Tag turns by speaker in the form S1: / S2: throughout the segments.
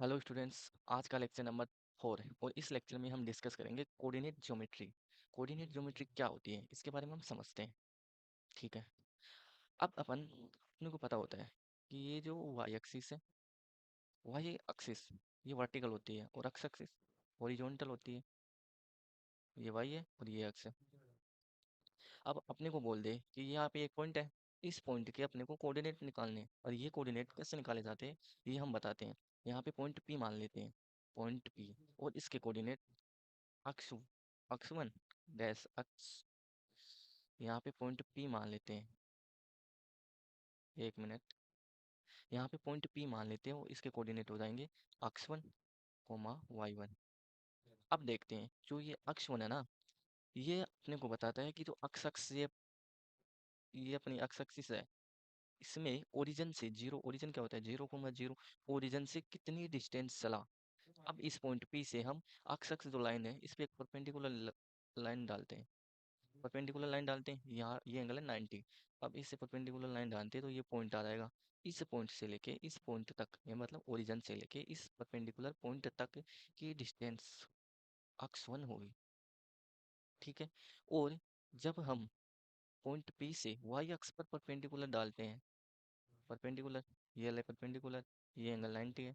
S1: Hello students. आज का lecture number 4 है और इस लेक्चर में हम डिस्कस करेंगे कोऑर्डिनेट ज्योमेट्री। कोऑर्डिनेट ज्योमेट्री क्या होती है इसके बारे में हम समझते हैं। ठीक है। अब अपने को पता होता है कि ये जो वाई एक्सिस है, वाई एक्सिस ये वर्टिकल होती है और एक्स एक्सिस हॉरिजॉन्टल होती है। ये वाई है और ये एक्स है। अब अपने को बोल दे कि यहाँ पे एक पॉइंट है, इस पॉइंट के अपने को कोऑर्डिनेट निकालने हैं और ये कोऑर्डिनेट कैसे निकाले जाते हैं ये हम बताते हैं। यहाँ पे पॉइंट पी मान लेते हैं, पॉइंट पी, और इसके कोऑर्डिनेट अक्स अक्स वन डैश अक्स, यहाँ पे पॉइंट पी मान लेते हैं। एक मिनट, यहाँ पे पॉइंट पी मान लेते हैं और इसके कोऑर्डिनेट हो जाएंगे अक्स वन कोमा वाई वन। अब देखते हैं जो ये अक्स वन है ना, ये अपने को बताता है कि जो अक्स अक्स ये अपनी अक्स एक्सिस है, इसमें ओरिजिन से जीरो, ओरिजिन क्या होता है, जीरो कोमा जीरो, ओरिजिन से कितनी डिस्टेंस चला। अब इस पॉइंट पी से हम अक्स अक्स जो लाइन है इस पे एक परपेंडिकुलर लाइन डालते हैं। परपेंडिकुलर लाइन डालते हैं, यहाँ ये एंगल है 90। अब इससे परपेंडिकुलर लाइन डालते हैं तो ये पॉइंट आ जाएगा। इस पॉइंट से लेके इस पॉइंट तक, ये मतलब ओरिजिन से लेके इस परपेंडिकुलर पॉइंट तक की डिस्टेंस अक्स वन होगी। ठीक है। और जब हम पॉइंट पी से वाई अक्स पर परपेंडिकुलर डालते हैं, परपेंडिकुलर, ये वाला परपेंडिकुलर, ये एंगल 90 है।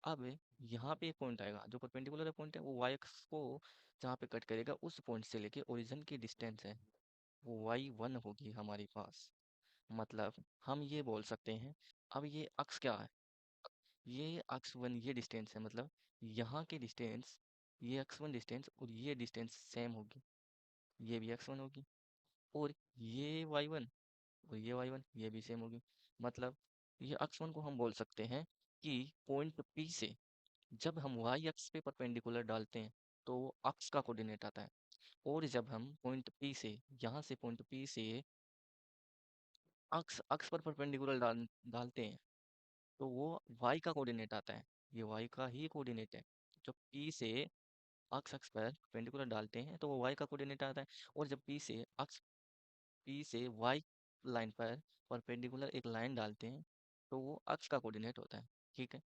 S1: अब यहाँ पे एक पॉइंट आएगा जो परपेंडिकुलर पॉइंट है, वो वाई अक्स को जहाँ पे कट करेगा उस पॉइंट से लेके ओरिजिन की डिस्टेंस है वो वाई वन होगी हमारे पास। मतलब हम ये बोल सकते हैं, अब ये अक्स क्या है, ये अक्स वन ये डिस्टेंस है, मतलब यहाँ की डिस्टेंस, ये अक्स वन डिस्टेंस और ये डिस्टेंस सेम होगी, ये भी अक्स वन होगी। और ये वाई वन और ये वाई वन ये भी सेम होगी। मतलब ये अक्स वन को हम बोल सकते हैं कि पॉइंट पी से जब हम वाई अक्स पे परपेंडिकुलर डालते हैं तो वो अक्स का कोऑर्डिनेट आता है। और जब हम पॉइंट पी से, यहाँ से पॉइंट पी से अक्स अक्स पर परपेंडिकुलर डालते हैं तो वो वाई का कोऑर्डिनेट आता है। ये वाई का ही कोऑर्डिनेट है। जब पी से अक्स अक्स पर परपेंडिकुलर डालते हैं तो वो वाई का कोऑर्डिनेट आता है। और जब पी से वाई लाइन पर परपेंडिकुलर एक लाइन डालते हैं तो वो अक्स का कोऑर्डिनेट होता है। ठीक है।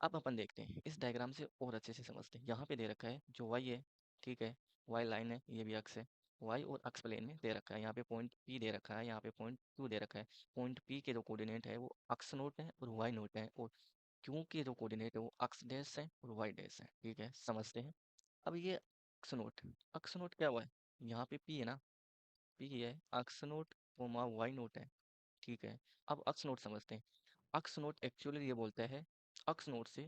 S1: अब अपन देखते हैं इस डायग्राम से और अच्छे से समझते हैं। यहाँ पे दे रखा है जो वाई है, ठीक है, वाई लाइन है, ये भी अक्स है, वाई और अक्स प्लेन में दे रखा है। यहाँ पे पॉइंट पी दे रखा है, यहाँ पे पॉइंट क्यू दे रखा है। पॉइंट पी के जो कोऑर्डिनेट है वो अक्स नोट है और वाई नोट है, और क्यू के जो कोऑर्डिनेट है वो अक्स डैश है और वाई डैश है। ठीक है, समझते हैं। अब ये अक्स नोट क्या हुआ है, यहाँ पे पी है ना, पी है, अक्स नोट कोमा वाई नोट है। ठीक है। अब अक्स नोट समझते हैं। अक्स नोट एक्चुअली ये बोलता है, अक्स नोट से,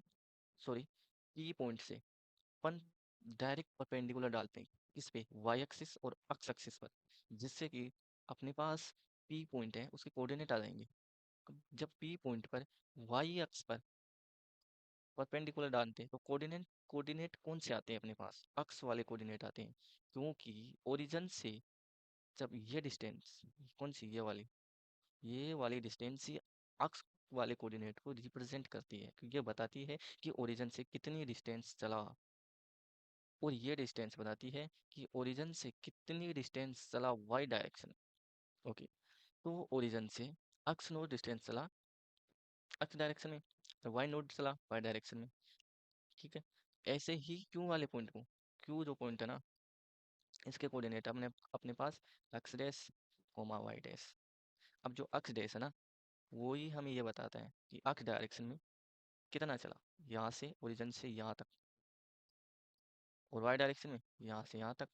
S1: सॉरी, पी पॉइंट से अपन डायरेक्ट परपेंडिकुलर डालते हैं इस पे वाई एक्सिस और एक्स एक्सिस पर, जिससे कि अपने पास पी पॉइंट है उसके कोऑर्डिनेट आ जाएंगे। अब जब पी पॉइंट पर वाई एक्स पर परपेंडिकुलर डालते हैं तो कोऑर्डिनेट कोऑर्डिनेट कौन से आते हैं अपने पास, अक्स वाले कोऑर्डिनेट आते हैं। क्योंकि ओरिजिन से जब ये डिस्टेंस, कौन सी, ये वाली डिस्टेंस ही अक्स वाले कोऑर्डिनेट को रिप्रेजेंट करती है, क्योंकि ये बताती है कि ओरिजिन से कितनी डिस्टेंस चला। और ये डिस्टेंस बताती है कि ओरिजिन से कितनी डिस्टेंस चला वाई डायरेक्शन। ओके। तो ओरिजिन से अक्स नोट डिस्टेंस चला अक्स डायरेक्शन में, तो वाई नोट चला वाई डायरेक्शन में। ठीक है। ऐसे ही क्यू वाले पॉइंट को, क्यू जो पॉइंट है ना, इसके कोऑर्डिनेट अपने अपने पास X dash comma Y dash. अब जो अक्स डैश है ना, वो ही हमें ये बताता है कि अक्स डायरेक्शन में कितना चला, यहाँ से ओरिजिन से यहाँ तक, और वाई डायरेक्शन में यहाँ से यहाँ तक।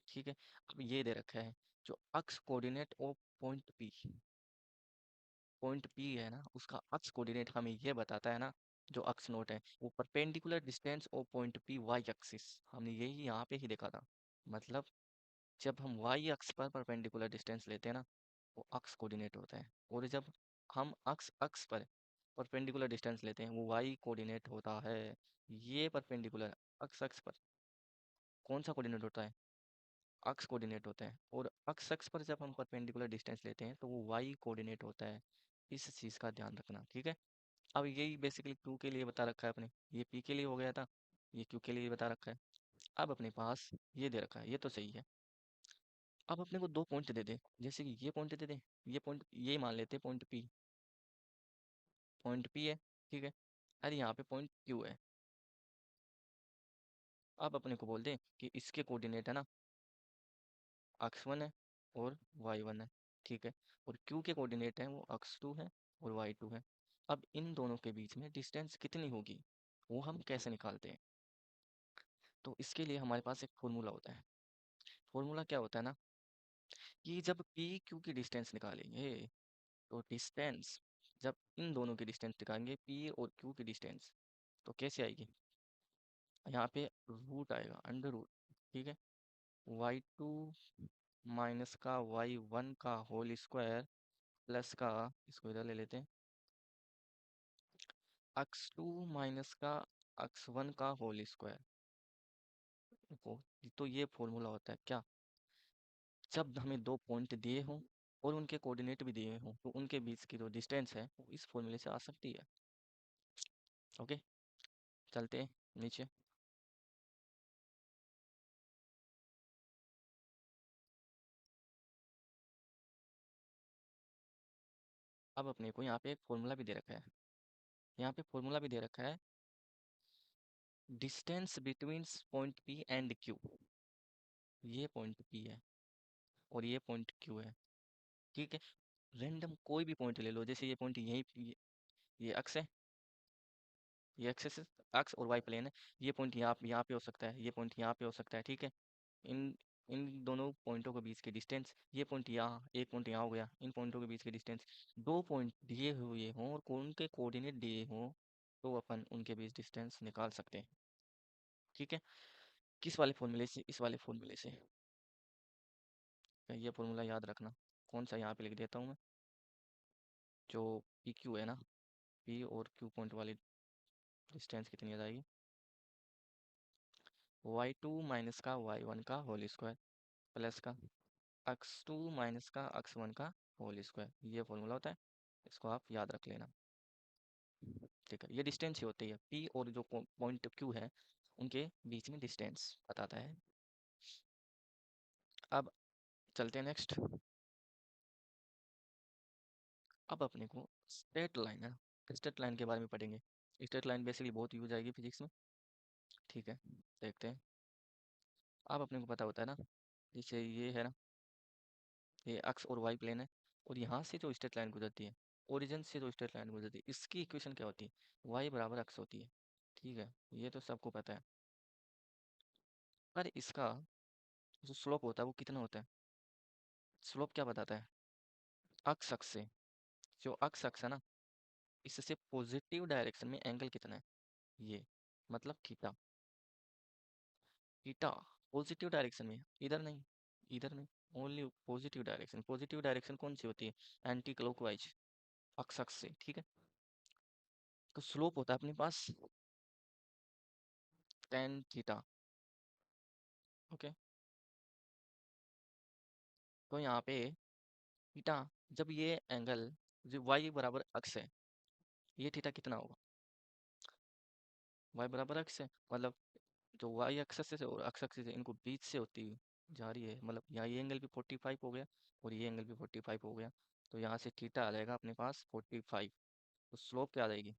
S1: ठीक है। अब ये दे रखा है जो अक्स कोऑर्डिनेट और पॉइंट पी है ना, उसका अक्स कोऑर्डिनेट हमें ये बताता है ना, जो अक्स नोट है वो परपेंडिकुलर डिस्टेंस और पॉइंट पी वाई एक्सिस, हमने यही यहाँ पे ही देखा था। मतलब जब हम वाई अक्स पर परपेंडिकुलर डिस्टेंस लेते हैं ना, वो अक्स कोऑर्डिनेट होता है। और जब हम अक्स अक्स पर परपेंडिकुलर डिस्टेंस लेते हैं वो वाई कोऑर्डिनेट होता है। ये परपेंडिकुलर अक्स अक्स पर कौन सा कोऑर्डिनेट होता है, अक्स कोऑर्डिनेट होता है। और अक्स अक्स पर जब हम परपेंडिकुलर डिस्टेंस लेते हैं तो वो वाई कोऑर्डिनेट होता है। इस चीज़ का ध्यान रखना। ठीक है। अब यही बेसिकली क्यू के लिए बता रखा है अपने, ये पी के लिए हो गया था, ये क्यू के लिए बता रखा है। अब अपने पास ये दे रखा है, ये तो सही है। अब अपने को दो पॉइंट दे दे, जैसे कि ये पॉइंट दे दे, ये पॉइंट ये मान लेते हैं पॉइंट पी, पॉइंट पी है, ठीक है। अरे यहाँ पे पॉइंट क्यू है। अब अपने को बोल दें कि इसके कोऑर्डिनेट है ना x1 है और y1 है, ठीक है। और q के कोऑर्डिनेट हैं वो x2 है और y2 है। अब इन दोनों के बीच में डिस्टेंस कितनी होगी वो हम कैसे निकालते हैं? तो इसके लिए हमारे पास एक फॉर्मूला होता है। फॉर्मूला क्या होता है ना कि जब p q की डिस्टेंस निकालेंगे तो डिस्टेंस, जब इन दोनों की डिस्टेंस निकालेंगे p और q की डिस्टेंस, तो कैसे आएगी? यहाँ पे रूट आएगा, अंडर रूट, ठीक है। y2 माइनस का y1 का होल स्क्वायर प्लस का, इसको इधर ले लेते हैं, x2 माइनस का x1 का होल स्क्वायर। देखो, तो ये फॉर्मूला होता है क्या, जब हमें दो पॉइंट दिए हों और उनके कोऑर्डिनेट भी दिए हों तो उनके बीच की जो डिस्टेंस है वो इस फॉर्मूले से आ सकती है। ओके, चलते हैं नीचे। अब अपने को यहाँ पे एक फॉर्मूला भी दे रखा है, यहाँ पे फॉर्मूला भी दे रखा है, distance between point P and Q. ये पॉइंट पी है और ये पॉइंट क्यू है, ठीक है। रैंडम कोई भी पॉइंट ले लो, जैसे ये पॉइंट यहीं, ये अक्स है, ये एक्सेस एक्स और वाई प्लेन है। ये पॉइंट यहाँ पे हो सकता है, ये पॉइंट यहाँ पे हो सकता है, ठीक है। इन इन दोनों पॉइंटों के बीच की डिस्टेंस, ये पॉइंट यहाँ, एक पॉइंट यहाँ हो गया, इन पॉइंटों के बीच की डिस्टेंस, दो पॉइंट दिए हुए हों और उनके कोऑर्डिनेट दिए हों तो अपन उनके बीच डिस्टेंस निकाल सकते हैं, ठीक है। किस वाले फॉर्मूले से? इस वाले फॉर्मूले से। ये फॉर्मूला याद रखना, कौन सा, यहाँ पे लिख देता हूँ मैं, जो पी क्यू है ना, पी और क्यू पॉइंट वाली डिस्टेंस कितनी आ जाएगी, y2 माइनस का y1 का होल स्क्वायर प्लस का x2 माइनस का x1 का होल स्क्वायर। ये फॉर्मूला होता है, इसको आप याद रख लेना, ठीक है। ये डिस्टेंस ही होती है, p और जो पॉइंट q है उनके बीच में डिस्टेंस बताता है। अब चलते हैं नेक्स्ट। अब अपने को स्ट्रेट लाइन है, स्ट्रेट लाइन के बारे में पढ़ेंगे। स्ट्रेट लाइन बेसिकली बहुत यूज आएगी फिजिक्स में, ठीक है। देखते हैं। अब अपने को पता होता है ना, जैसे ये है ना, ये एक्स और वाई प्लेन है और यहाँ से जो स्ट्रेट लाइन गुजरती है, ओरिजिन से जो स्ट्रेट लाइन गुजरती है, इसकी इक्वेशन क्या होती है? वाई बराबर एक्स होती है, ठीक है। ये तो सबको पता है। पर इसका जो स्लोप होता है वो कितना होता है? स्लोप क्या बताता है? अक्स अक्स से, जो अक्स अक्स है ना, इससे पॉजिटिव डायरेक्शन में एंगल कितना है? ये मतलब थीटा। थीटा पॉजिटिव डायरेक्शन में, इधर नहीं, इधर नहीं, only positive direction. Positive direction कौन सी होती है? एंटी क्लॉकवाइज, अक्स अक्स से, ठीक है। तो स्लोप होता है अपने पास टेन थीटा, ओके। तो यहाँ पे थीटा, जब ये एंगल जो वाई बराबर अक्स है, ये थीटा कितना होगा? वाई बराबर अक्स है, मतलब जो वाई एक्सेस से और अक्स एक्सिस से इनको बीच से होती हुई जा रही है, मतलब यहाँ ये एंगल भी 45 हो गया और ये एंगल भी 45 हो गया। तो यहाँ से थीटा आ जाएगा अपने पास 45। तो स्लोप क्या आ जाएगी?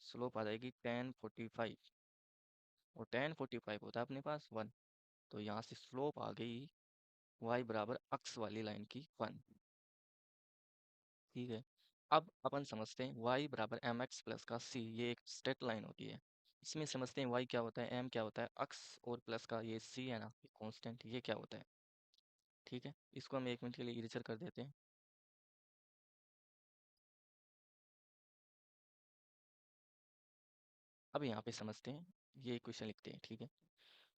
S1: स्लोप आ जाएगी टेन 45, और टेन 45 होता है अपने पास 1। तो यहाँ से स्लोप आ गई वाई बराबर अक्स वाली लाइन की 1, ठीक है। अब अपन समझते हैं y बराबर एम एक्स प्लस का c, ये एक स्ट्रेट लाइन होती है। इसमें समझते हैं y क्या होता है, m क्या होता है, x और प्लस का ये c है ना, कांस्टेंट, ये क्या होता है, ठीक है। इसको हम 1 मिनट के लिए इरेजर कर देते हैं। अब यहाँ पे समझते हैं, ये इक्वेशन लिखते हैं, ठीक है।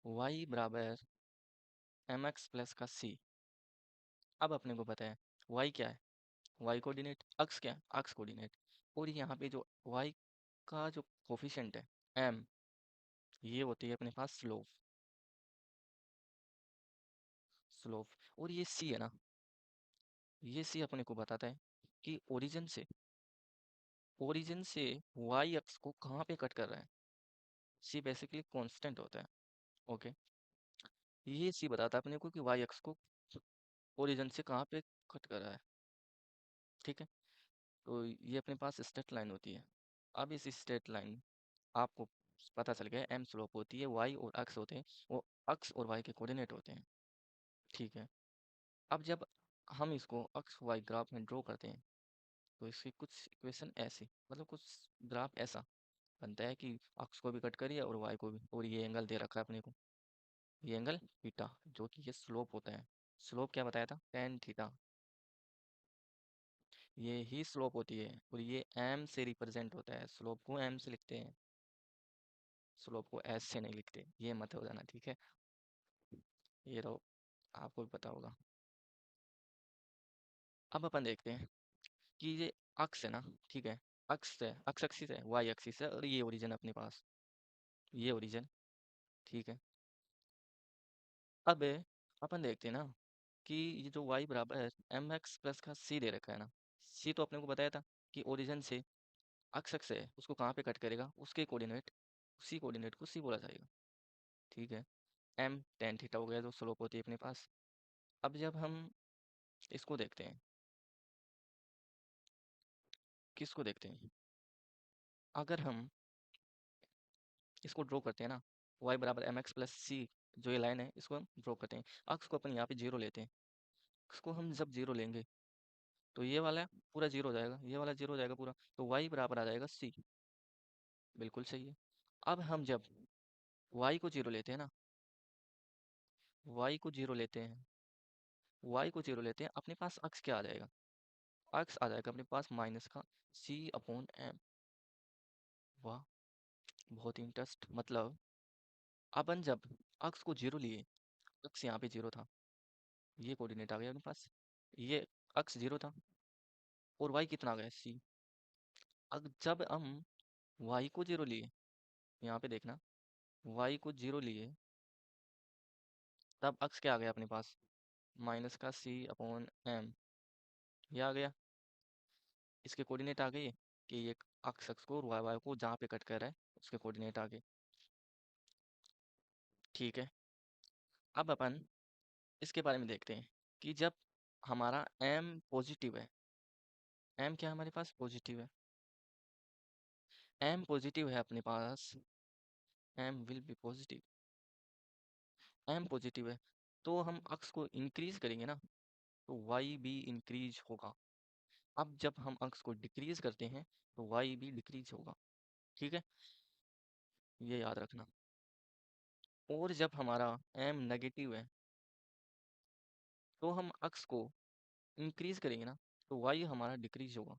S1: y बराबर एम एक्स प्लस का c। अब अपने को पता है y क्या है, y कोऑर्डिनेट, x क्या है, x कोऑर्डिनेट। और यहाँ पे जो y का जो कोफिशिएंट है m, ये होती है अपने पास स्लोप, स्लोप। और ये c है ना, ये सी अपने को बताता है कि ओरिजिन से वाई अक्स को कहाँ पे कट कर रहा है। सी बेसिकली कांस्टेंट होता है, ओके। ये सी बताता है अपने को कि वाई अक्स को ओरिजिन से कहाँ पे कट कर रहा है, ठीक है। तो ये अपने पास स्ट्रेट लाइन होती है। अब इस स्ट्रेट लाइन आपको पता चल गया एम स्लोप होती है, वाई और अक्स होते हैं, वो अक्स और वाई के कोऑर्डिनेट होते हैं। ठीक है। अब जब हम इसको अक्स वाई ग्राफ में ड्रॉ करते हैं तो इसकी कुछ इक्वेशन ऐसी, मतलब कुछ ग्राफ ऐसा बनता है कि अक्स को भी कट करिए और वाई को भी, और ये एंगल दे रखा है अपने को, ये एंगल बीटा, जो कि ये स्लोप होता है। स्लोप क्या बताया था, टेन थीटा। ये ही स्लोप होती है और ये एम से रिप्रेजेंट होता है, स्लोप को एम से लिखते हैं, स्लोप को एस से नहीं लिखते, ये मत हो जाना, ठीक है। ये तो आपको भी पता होगा। अब अपन देखते हैं कि ये अक्स है ना, ठीक है, अक्स है, अक्स एक्सिस है, वाई एक्सिस है, और ये ओरिजिन अपने पास, ये ओरिजिन, ठीक है। अब अपन देखते हैं ना कि ये जो y बराबर है एम एक्स प्लस का c दे रखा है ना, c तो अपने को बताया था कि ओरिजिन से अक्स एक्स है उसको कहाँ पे कट करेगा, उसके कोऑर्डिनेट, उसी कोऑर्डिनेट को c बोला जाएगा, ठीक है। m tan थीटा हो गया जो स्लोप होती है अपने पास। अब जब हम इसको देखते हैं, किसको देखते हैं, अगर हम इसको ड्रॉ करते हैं ना, y बराबर एम एक्स प्लस सी, जो ये लाइन है इसको हम ड्रॉ करते हैं, अक्स को अपन यहाँ पे जीरो लेते हैं, अक्स को हम जब जीरो लेंगे तो ये वाला पूरा जीरो हो जाएगा, ये वाला जीरो हो जाएगा पूरा, तो y बराबर आ जाएगा c, बिल्कुल सही है। अब हम जब y को जीरो लेते हैं ना, y को जीरो लेते हैं, y को जीरो लेते हैं, अपने पास अक्स क्या आ जाएगा, अक्स आ जाएगा अपने पास माइनस का c अपॉन m। वाह, बहुत इंटरेस्ट, मतलब अपन जब अक्स को जीरो लिए, अक्स यहाँ पे जीरो था, ये कोऑर्डिनेट आ गया अपने पास, ये अक्स जीरो था और y कितना आ गया c। अब जब हम y को जीरो लिए, यहाँ पे देखना, y को जीरो लिए तब अक्स क्या आ गया अपने पास, माइनस का c अपॉन m, ये आ गया, इसके कोऑर्डिनेट आ गए कि ये अक्स अक्स को और वाई वाई को जहाँ पे कट कर रहा है उसके कोऑर्डिनेट आ गए, ठीक है। अब अपन इसके बारे में देखते हैं कि जब हमारा m पॉजिटिव है, m क्या है हमारे पास, पॉजिटिव है, m पॉजिटिव है अपने पास, m will be positive, m positive है, तो हम अक्स को इंक्रीज करेंगे ना, तो y भी इंक्रीज होगा। अब जब हम अक्स को डिक्रीज करते हैं तो y भी डिक्रीज होगा, ठीक है, ये याद रखना। और जब हमारा m नेगेटिव है तो हम अक्स को इंक्रीज करेंगे ना, तो y हमारा डिक्रीज होगा।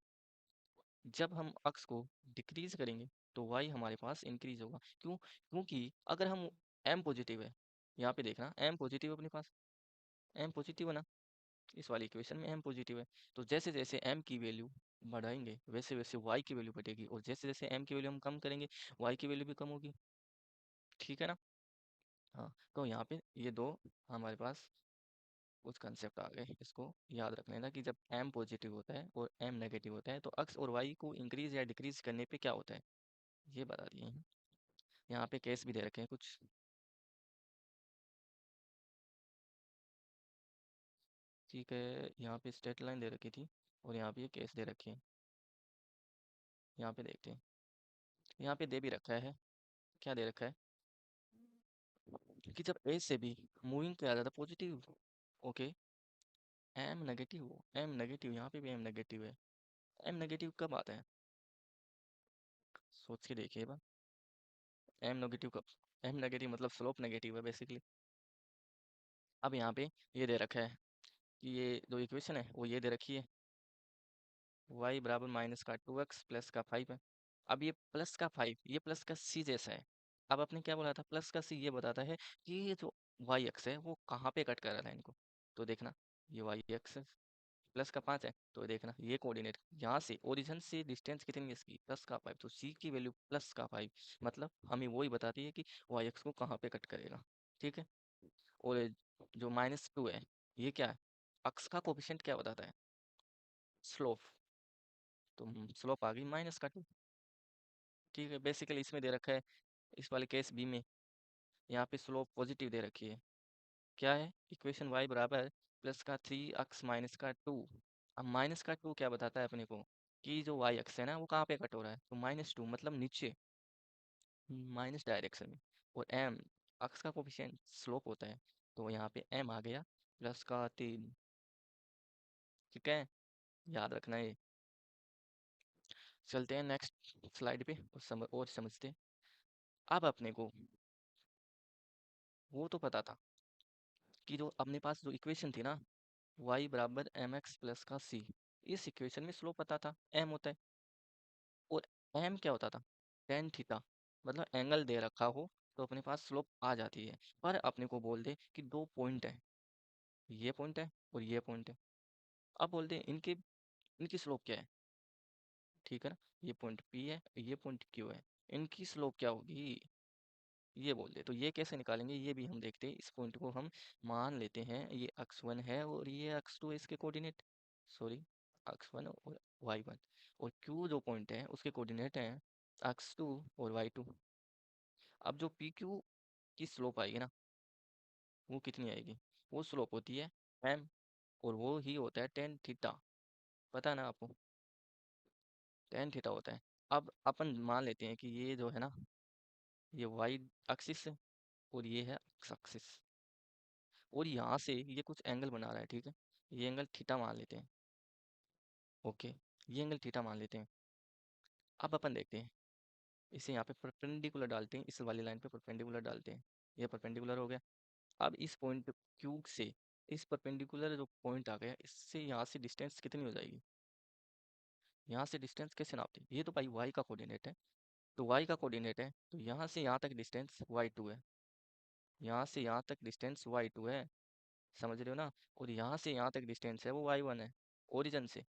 S1: जब हम अक्स को डिक्रीज करेंगे तो y हमारे पास इंक्रीज होगा, क्यों, क्योंकि अगर हम m पॉजिटिव है, यहाँ पे देखना m पॉजिटिव है अपने पास, m पॉजिटिव है ना, इस वाली इक्वेशन में m पॉजिटिव है, तो जैसे जैसे m की वैल्यू बढ़ाएंगे वैसे वैसे y की वैल्यू बढ़ेगी, और जैसे जैसे m की वैल्यू हम कम करेंगे y की वैल्यू भी कम होगी, ठीक है ना। हाँ, तो यहाँ पे ये दो हमारे पास कुछ कंसेप्ट आ गए, इसको याद रख लेना कि जब m पॉजिटिव होता है और m नेगेटिव होता है तो अक्स और y को इंक्रीज या डिक्रीज करने पे क्या होता है, ये बता दिए हैं। यहाँ पे केस भी दे रखे हैं कुछ, ठीक है, यहाँ पे स्ट्रेट लाइन दे रखी थी और यहाँ पे ये केस दे रखे हैं, यहाँ पे देखते हैं, यहाँ पे दे भी रखा है, क्या दे रखा है कि जब ए से बी मूविंग किया जाता है पॉजिटिव, ओके, एम नेगेटिव, यहाँ पे भी एम नेगेटिव है, एम नेगेटिव कब आता है, सोच के देखिए बा, एम नेगेटिव कब, एम नेगेटिव मतलब स्लोप नेगेटिव है बेसिकली। अब यहाँ पे ये दे रखा है कि ये दो इक्वेशन है वो ये दे रखी है, y बराबर माइनस का 2x प्लस का 5 है। अब ये प्लस का 5 ये प्लस का c जैसा है। अब आपने क्या बोला था, प्लस का c ये बताता है कि ये जो y एक्स है वो कहाँ पे कट कर रहा है इनको, तो देखना ये y एक्स प्लस का 5 है, तो देखना ये कोऑर्डिनेट यहाँ से ओरिजिन से डिस्टेंस कितनी है इसकी, प्लस का 5, तो c की वैल्यू प्लस का 5, मतलब हमें वही बताती है कि y एक्स को कहाँ पे कट करेगा, ठीक है। और ये जो -2 है ये क्या है, अक्स का कोफिशिएंट क्या बताता है, स्लोप, तो स्लोप आ गई -2, ठीक है। बेसिकली इसमें दे रखा है, इस वाले केस बी में यहाँ पे स्लोप पॉजिटिव दे रखी है, क्या है, इक्वेशन y बराबर प्लस का 3x माइनस का 2। अब माइनस का 2 क्या बताता है अपने को, कि जो वाई अक्स है ना वो कहाँ पे कट हो रहा है, तो -2 मतलब नीचे, माइनस डायरेक्शन में। और एम अक्स का कोफिशिएंट स्लोप होता है, तो यहाँ पे एम आ गया प्लस का 3। ठीक है, याद रखना है। चलते हैं नेक्स्ट स्लाइड पे और समझते हैं। अब अपने को वो तो पता था कि जो अपने पास जो इक्वेशन थी ना, y बराबर एम एक्स प्लस का c, इस इक्वेशन में स्लोप पता था m होता है। और m क्या होता था, टेन थीटा, मतलब एंगल दे रखा हो तो अपने पास स्लोप आ जाती है। पर अपने को बोल दे कि दो पॉइंट है, ये पॉइंट है और ये पॉइंट है। अब बोल दे इनके इनकी स्लोप क्या है, ठीक है ना, ये पॉइंट p है, ये पॉइंट q है, इनकी स्लोप क्या होगी, ये बोल दे। तो ये कैसे निकालेंगे ये भी हम देखते हैं। इस पॉइंट को हम मान लेते हैं ये x1 है और ये x2 है, इसके कोऑर्डिनेट, सॉरी x1 और y1। और q जो पॉइंट है उसके कोऑर्डिनेट हैं x2 और y2। अब जो pq की स्लोप आएगी ना, वो कितनी आएगी, वो स्लोप होती है m, और वो ही होता है टेन थीटा, पता है ना आपको, टेन थीटा होता है। अब अपन मान लेते हैं कि ये जो है ना, ये y एक्सिस है और ये है x एक्सिस, और यहाँ से ये कुछ एंगल बना रहा है, ठीक है, ये एंगल थीटा मान लेते हैं। ओके, ये एंगल थीटा मान लेते हैं। अब अपन देखते हैं, इसे यहाँ पे परपेंडिकुलर डालते हैं, इस वाली लाइन पे परपेंडिकुलर डालते हैं, ये परपेंडिकुलर हो गया। अब इस पॉइंट क्यू से इस परपेंडिकुलर जो पॉइंट आ गया, इससे यहाँ से डिस्टेंस कितनी हो जाएगी, यहाँ से डिस्टेंस कैसे नापते हैं, ये तो भाई वाई का कोऑर्डिनेट है, तो वाई का कोऑर्डिनेट है, तो यहाँ से यहाँ तक डिस्टेंस y2 है, यहाँ से यहाँ तक डिस्टेंस y2 है, समझ रहे हो ना, और यहाँ से यहाँ तक डिस्टेंस है वो y1 है, ओरिजिन से।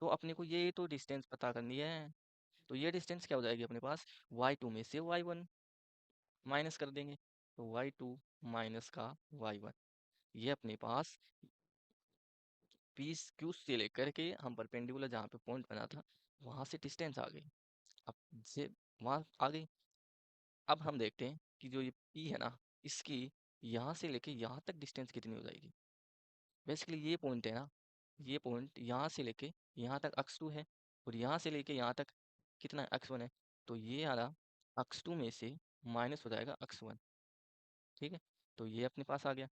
S1: तो अपने को ये तो डिस्टेंस पता करनी है, तो ये डिस्टेंस क्या हो जाएगी अपने पास, y2 में से y1 माइनस कर देंगे, तो y2 माइनस का y1, ये अपने पास पीस क्यू से लेकर के हम परपेंडिकुलर जहाँ पे पॉइंट बना था वहां से डिस्टेंस आ गई, अब से वहां आ गई। अब हम देखते हैं कि जो ये पी है ना, इसकी यहाँ से लेके यहाँ तक डिस्टेंस कितनी हो जाएगी। बेसिकली ये पॉइंट है ना, ये पॉइंट यहाँ से लेके यहाँ तक x2 है, और यहाँ से लेके यहाँ तक कितना x1 है, तो ये आ रहा x2 में से माइनस हो जाएगा x1। ठीक है, तो ये अपने पास आ गया।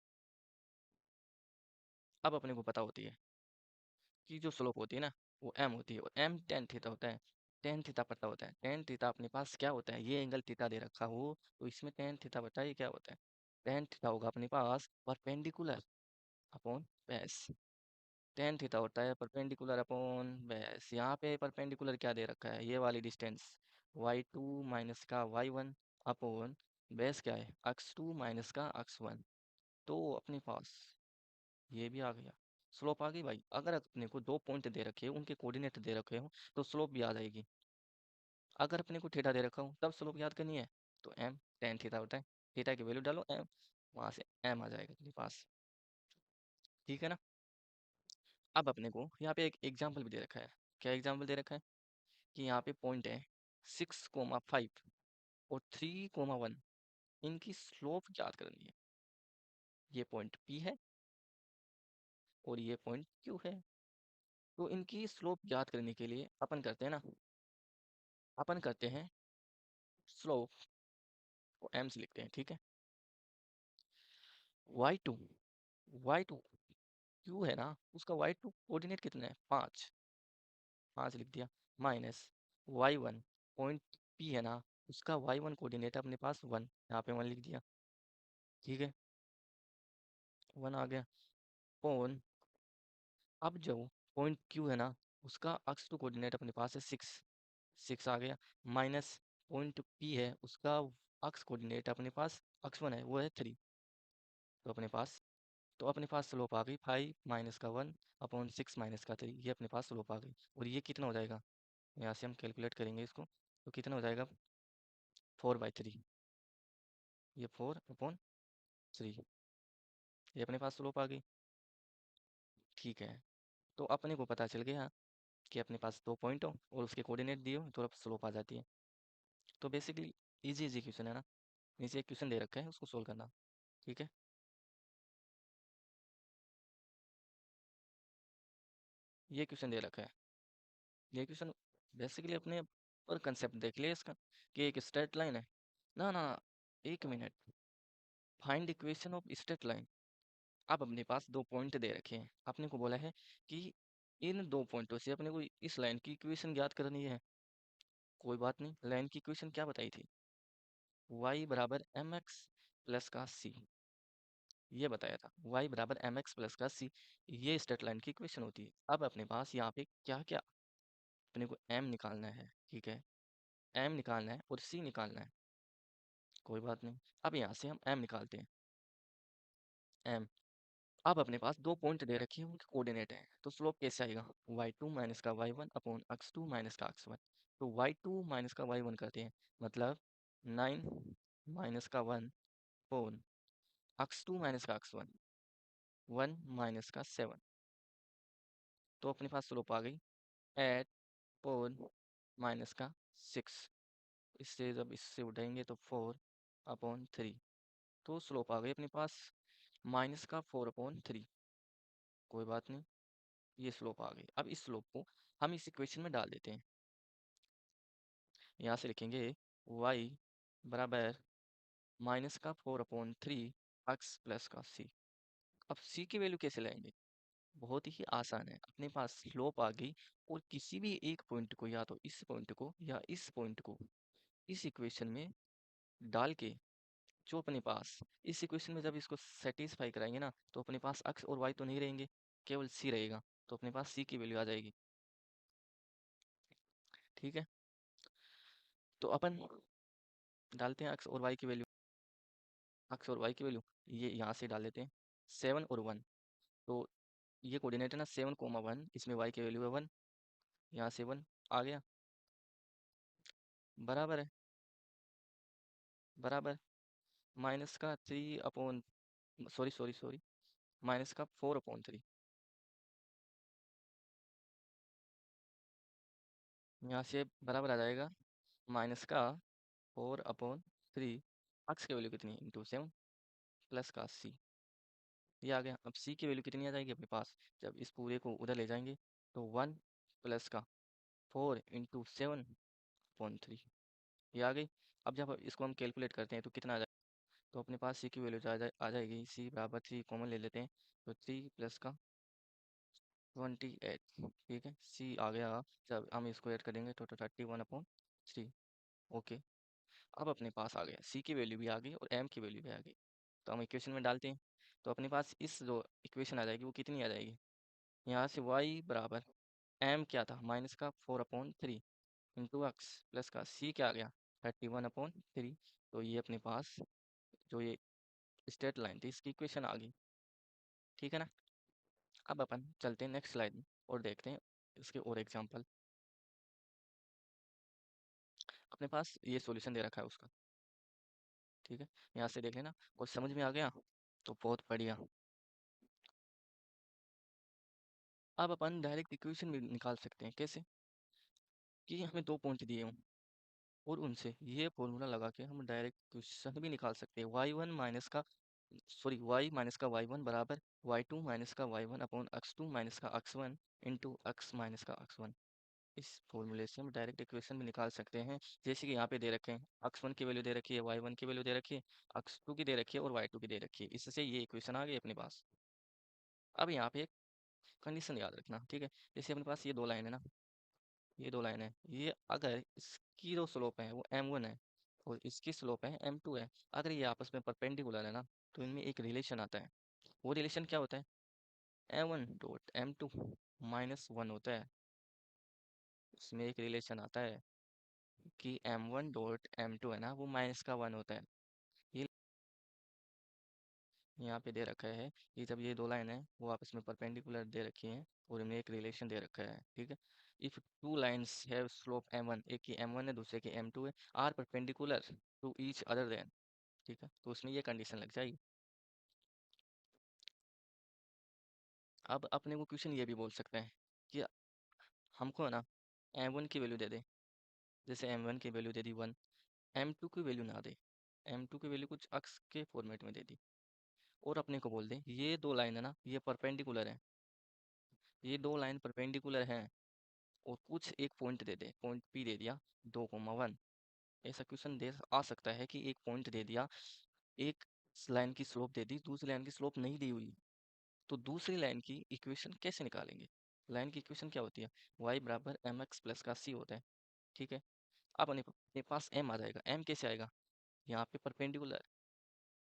S1: अब अपने को पता होती है कि जो स्लोप होती है ना वो m होती है, और m टेन थीटा होता है। टेन थीटा पता होता है, टेन थीटा अपने पास क्या होता है, ये एंगल थीटा दे रखा हो तो इसमें टेन थीटा बताइए क्या होता है, टेन थीटा होगा अपने पास perpendicular upon base. Tan theta होता है परपेंडिकुलर अपॉन बेस, यहाँ पे परपेंडिकुलर क्या दे रखा है, ये वाली डिस्टेंस y2 माइनस का y1 अपॉन बेस क्या है x2 माइनस का x1। तो अपने पास ये भी आ गया, स्लोप आ गई भाई। अगर अपने को दो पॉइंट दे रखे हो, उनके कोऑर्डिनेट दे रखे हो, तो स्लोप भी आ जाएगी। अगर अपने को थीटा दे रखा हो तब स्लोप याद करनी है, तो एम टेन थीटा होता है, थीटा की वैल्यू डालो एम, वहां से एम आ जाएगा अपने पास। ठीक है ना। अब अपने को यहाँ पे एक एग्जाम्पल भी दे रखा है, क्या एग्जाम्पल दे रखा है कि यहाँ पे पॉइंट है 6,5 और 3,1, इनकी स्लोप याद करनी है। ये पॉइंट P है और ये पॉइंट Q है, तो इनकी स्लोप याद करने के लिए अपन करते हैं ना, अपन करते हैं स्लोप को m से लिखते हैं, ठीक है। y2 y2 q है ना, उसका y2 कोऑर्डिनेट कितना है 5, 5 लिख दिया, माइनस y1 पॉइंट p है ना, उसका y1 कोऑर्डिनेट अपने पास 1, यहाँ पे 1 लिख दिया, ठीक है, 1 आ गया। पॉन अब जो पॉइंट q है ना, उसका x2 कोऑर्डिनेट अपने पास है 6, 6 आ गया, माइनस पॉइंट p है, उसका x कोऑर्डिनेट अपने पास x1 है, वो है 3, तो अपने पास स्लोप आ गई 5 माइनस का 1 अपॉन 6 माइनस का 3, ये अपने पास स्लोप आ गई। और ये कितना हो जाएगा, यहाँ से हम कैलकुलेट करेंगे इसको, तो कितना हो जाएगा 4/3, ये 4/3, ये अपने पास स्लोप आ गई। ठीक है, तो अपने को पता चल गया कि अपने पास दो पॉइंट हो और उसके कोऑर्डिनेट दिए हो तो अब स्लोप आ जाती है। तो बेसिकली इजी इजी क्वेश्चन है ना, नीचे एक क्वेश्चन दे रखा है उसको सोल्व करना। ठीक है। ये क्वेश्चन दे रखा है। ये क्वेश्चन बेसिकली अपने और कंसेप्ट देख लिया इसका कि एक स्ट्रेट लाइन है ना ना। एक minute, find equation of straight line. अब अपने पास दो पॉइंट दे रखे हैं, आपने को बोला है कि इन दो पॉइंटों से अपने को इस लाइन की इक्वेशन ज्ञात करनी है। कोई बात नहीं, लाइन की इक्वेशन क्या बताई थी? y बराबर एम एक्स प्लस का सी, ये बताया था y बराबर एम एक्स प्लस का सी। ये स्ट्रेट लाइन की इक्वेशन होती है। अब अपने पास यहाँ पे क्या क्या, अपने को m निकालना है, ठीक है, m निकालना है और c निकालना है। कोई बात नहीं, अब यहाँ से हम m निकालते हैं। m, अब अपने पास दो पॉइंट दे रखे हैं, उनके कोऑर्डिनेट हैं, तो स्लोप कैसे आएगा? y2 माइनस का y1 अपॉन x2 माइनस का x1। तो y2 माइनस का y1 करते हैं, मतलब 9 माइनस का 1 अपॉन x2 माइनस का x1 1 माइनस का 7। तो अपने पास स्लोप आ गई 8 अपॉन माइनस का 6। इससे जब इससे उठाएंगे तो 4/3। तो स्लोप आ गई अपने पास माइनस का 4/3। कोई बात नहीं, ये स्लोप आ गई। अब इस स्लोप को हम इस इक्वेशन में डाल देते हैं। यहाँ से लिखेंगे y बराबर माइनस का 4/3 x प्लस का c। अब c की वैल्यू कैसे लाएंगे? बहुत ही आसान है, अपने पास स्लोप आ गई और किसी भी एक पॉइंट को, या तो इस पॉइंट को या इस पॉइंट को, इस इक्वेशन में डाल के, जो अपने पास इस इक्वेशन में जब इसको सेटिस्फाई कराएंगे ना, तो अपने पास x और y तो नहीं रहेंगे, केवल c रहेगा। तो अपने पास c की वैल्यू आ जाएगी। ठीक है, तो अपन डालते हैं x और y की वैल्यू। x और y की वैल्यू ये यहाँ से डाल लेते हैं, 7 और 1। तो ये कोऑर्डिनेट है ना, 7,1, इसमें y की वैल्यू है 1, यहाँ से 1 आ गया, बराबर है, बराबर माइनस का 3 upon, sorry sorry sorry, minus का 4/3। यहाँ से बराबर आ जाएगा माइनस का 4/3। एक्स की वैल्यू कितनी है? इंटू 7 प्लस का c। ये आ गया। अब c की वैल्यू कितनी आ जाएगी अपने पास? जब इस पूरे को उधर ले जाएंगे तो 1 प्लस का 4 × 7/3, ये आ गई। अब जब इसको हम कैलकुलेट करते हैं तो कितना आ जाएगा? तो अपने पास c की वैल्यू आ जाएगी, c बराबर 3 कॉमन ले लेते हैं, तो 3 प्लस का 28। ठीक है, c आ गया। जब हम इसको ऐड करेंगे तो 31/3। ओके, अब अपने पास आ गया, c की वैल्यू भी आ गई और m की वैल्यू भी आ गई। तो हम इक्वेशन में डालते हैं, तो अपने पास इस जो इक्वेशन आ जाएगी वो कितनी आ जाएगी? यहाँ से y बराबर m क्या था? माइनस का 4/3 इंटू एक्स प्लस का c क्या आ गया? 31/3। तो ये अपने पास जो ये स्ट्रेट लाइन थी इसकी इक्वेशन आ गई। ठीक है ना। अब अपन चलते हैं नेक्स्ट स्लाइड में और देखते हैं इसके और एग्जाम्पल। अपने पास ये सॉल्यूशन दे रखा है उसका, ठीक है, यहाँ से देख लेना और समझ में आ गया तो बहुत बढ़िया। अब अपन डायरेक्ट इक्वेशन भी निकाल सकते हैं। कैसे? कि हमें दो पॉइंट दिए हों और उनसे ये फॉर्मूला लगा के हम डायरेक्ट क्वेश्चन भी निकाल सकते हैं। y1 माइनस का, सॉरी, y माइनस का y1 बराबर y2 माइनस का y1 अपॉन x2 माइनस का x1 इंटू x माइनस का x1। इस फॉर्मूले से हम डायरेक्ट इक्वेशन भी निकाल सकते हैं। जैसे कि यहाँ पे दे रखे हैं, x1 की वैल्यू दे रखी है, y1 की वैल्यू दे रखी है, x2 की दे रखी है और y2 की दे रखी है। इससे ये इक्वेशन आ गई अपने पास। अब यहाँ पे एक कंडीशन याद रखना, ठीक है। जैसे अपने पास ये दो लाइन है ना, ये दो लाइन है, ये अगर इसकी जो स्लोप है वो m1 है और इसकी स्लोप है m2 है, अगर ये आपस में परपेंडिकुलर है ना, तो इनमें एक रिलेशन आता है। वो रिलेशन क्या होता है? m1 डॉट m2 -1 होता है। इसमें एक रिलेशन आता है कि m1 डॉट m2 है ना, वो -1 होता है। ये यहाँ पे दे रखा है कि जब ये दो लाइन है वो आपस में परपेंडिकुलर दे रखी हैं और इनमें एक रिलेशन दे रखा है, ठीक है। If two lines have slope m1, एक की m1 है दूसरे की m2 है, are perpendicular to each other then, ठीक है, तो उसमें ये कंडीशन लग जाएगी। अब अपने को क्वेश्चन ये भी बोल सकते हैं कि हमको ना m1 की वैल्यू दे दे, जैसे m1 की वैल्यू दे दी 1, m2 की वैल्यू ना दे, m2 की वैल्यू कुछ अक्स के फॉर्मेट में दे दी, और अपने को बोल दे ये दो लाइन है ना, ये परपेंडिकुलर है, ये दो लाइन परपेंडिकुलर हैं और कुछ एक पॉइंट दे दे, पॉइंट पी दे दिया 2,1, ऐसा क्वेश्चन दे आ सकता है कि एक पॉइंट दे दिया, एक लाइन की स्लोप दे दी, दूसरी लाइन की स्लोप नहीं दी हुई, तो दूसरी लाइन की इक्वेशन कैसे निकालेंगे? लाइन की इक्वेशन क्या होती है? y बराबर एम एक्स प्लस का सी होता है। ठीक है, अब अपने पास m आ जाएगा। m कैसे आएगा? यहाँ पे परपेंडिकुलर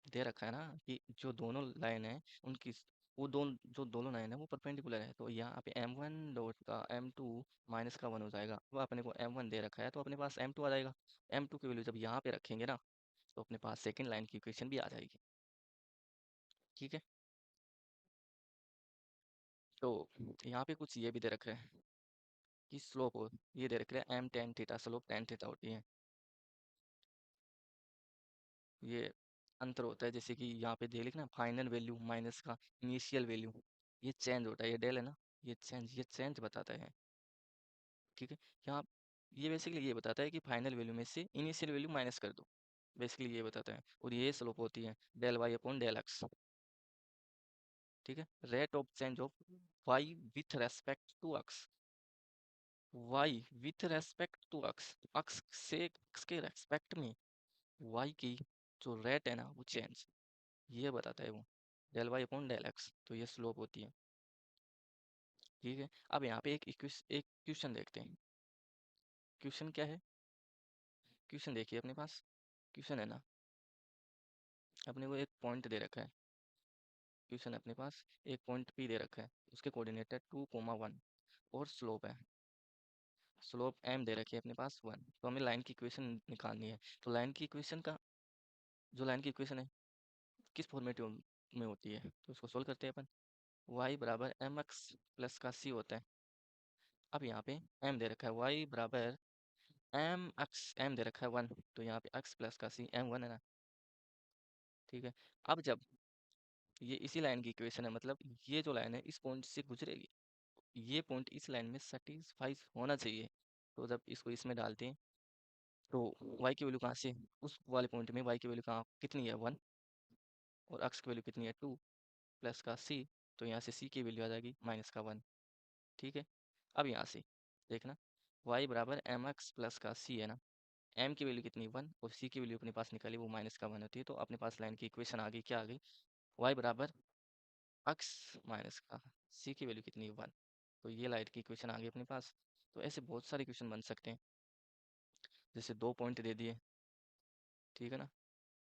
S1: दे रखा है ना कि जो दोनों लाइन है उनकी वो दोनों जो दोनों लाइन है वो परपेंडिकुलर है, तो यहाँ पे m1 डॉट का m2 माइनस का 1 हो जाएगा। वो अपने को m1 दे रखा है तो अपने पास m2 आ जाएगा। m2 की वैल्यू जब यहाँ पे रखेंगे ना तो अपने पास सेकंड लाइन की इक्वेशन भी आ जाएगी। ठीक है, तो यहाँ पे कुछ ये भी दे रखा है कि स्लोप हो, ये दे रखा है m tan theta, slope tan theta होती है। ये अंतर होता है, जैसे कि यहाँ पे दे लिखना फाइनल वैल्यू माइनस का इनिशियल वैल्यू, ये चेंज होता है, ये डेल है ना, ये चेंज बताता है। ठीक है, यहाँ ये बेसिकली ये बताता है कि फाइनल वैल्यू में से इनिशियल वैल्यू माइनस कर दो, बेसिकली ये बताता है। और ये स्लोप होती है del y upon del x. ठीक है, rate of change of y with respect to x, y with respect to x, x से एक्स के रेस्पेक्ट में वाई की जो रेट है ना वो चेंज, ये बताता है वो del y upon del x, तो ये स्लोप होती है। ठीक है, अब यहाँ पे एक क्वेश्चन देखते हैं। क्वेश्चन क्या है? क्वेश्चन देखिए अपने पास, क्वेश्चन है ना, अपने को एक पॉइंट दे रखा है, क्वेश्चन है अपने पास, एक पॉइंट पी दे रखा है, उसके कोऑर्डिनेट है 2,1 और स्लोप है, स्लोप m दे रखी है अपने पास 1, तो हमें लाइन की इक्वेशन निकालनी है। तो लाइन की इक्वेशन का जो लाइन की इक्वेशन है किस फॉर्मेट में होती है, तो उसको सोल्व करते हैं अपन। y बराबर एम एक्स प्लस का c होता है। अब यहाँ पे m दे रखा है, y बराबर एम एक्स, m दे रखा है 1, तो यहाँ पे x प्लस का c m1 है ना। ठीक है, अब जब ये इसी लाइन की इक्वेशन है, मतलब ये जो लाइन है इस पॉइंट से गुजरेगी, ये पॉइंट इस लाइन में सेटिस्फाई होना चाहिए, तो जब इसको इसमें डालते हैं तो y की वैल्यू कहाँ से, उस वाले पॉइंट में y की वैल्यू कहाँ कितनी है 1, और x की वैल्यू कितनी है 2 प्लस का c, तो यहाँ से c की वैल्यू आ जाएगी माइनस का 1। ठीक है, अब यहाँ से देखना y बराबर एम एक्स प्लस का c है ना, m की वैल्यू कितनी 1 और c की वैल्यू अपने पास निकाली वो माइनस का 1 होती है, तो अपने पास लाइन की इक्वेशन आ गई, क्या आ गई, y बराबर x माइनस का c की वैल्यू कितनी 1, तो ये लाइन की इक्वेशन आ गई अपने पास। तो ऐसे बहुत सारे इक्वेशन बन सकते हैं, जैसे दो पॉइंट दे दिए, ठीक है ना,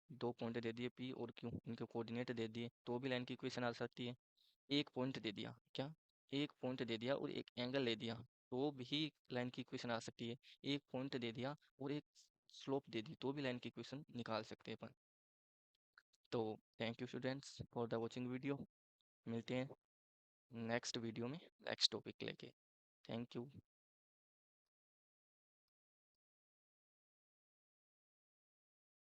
S1: दो पॉइंट दे दिए P और Q, इनके कोऑर्डिनेट दे दिए तो भी लाइन की इक्वेशन आ सकती है। एक पॉइंट दे दिया, क्या, एक पॉइंट दे दिया और एक एंगल ले दिया तो भी लाइन की इक्वेशन आ सकती है। एक पॉइंट दे दिया और एक स्लोप दे दी तो भी लाइन की इक्वेशन निकाल सकते हैं अपन। तो thank you students for the watching video, मिलते हैं नेक्स्ट वीडियो में नेक्स्ट टॉपिक लेके। Thank you.